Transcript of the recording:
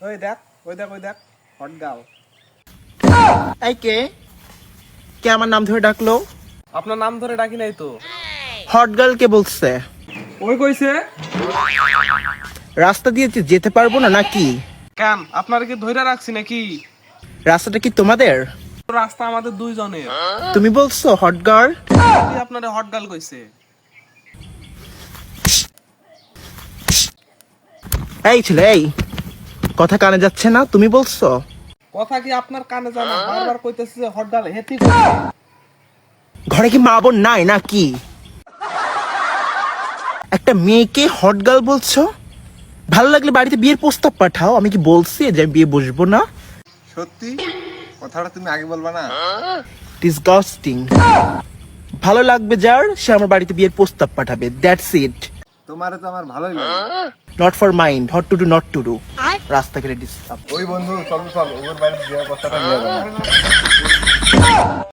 ওই দেখ hot girl. এই কে কে আমার নাম ধরে ডাকলো? আপনার নাম ধরে ডাকি নাই তো। হট গার্ল কে বলছে? ওই কইছে। রাস্তা দিয়ে যেতে পারবো না নাকি? কেন আপনার কি ধইরা রাখছি নাকি? রাস্তাটা কি তোমাদের? রাস্তা আমাদের দুইজনের। তুমি বলছো হট গার্ল? আপনারে হট গার্ল কইছে। এই ছেলে, এই কথা কানে যাচ্ছে না? তুমি বলছো? কথা কি আপনার কানে যায় না? বারবার কইতেছে যে হট গার্ল হেতি কইছে। ঘরে কি মা বোন নাই নাকি? একটা মেয়েকে হট গার্ল বলছো? ভালো লাগলে বাড়িতে বিয়ের প্রস্তাব পাঠাও। আমি কি বলছি যে আমি বিয়ে বসবো না? সত্যি কথাটা তুমি আগে বলবা না? ডিসগাস্টিং। ভালো লাগবে যার, সে আমার বাড়িতে বিয়ের প্রস্তাব পাঠাবে, দ্যাটস ইট। তোমারে তো আমার ভালোই লাগে। Not for mind, hot to do not to do. রাস্তাঘাটে ডিস্টার্ব। ওই বন্ধু চল ওর বাড়িতে বিয়ের কথাটা নিয়ে যাবো।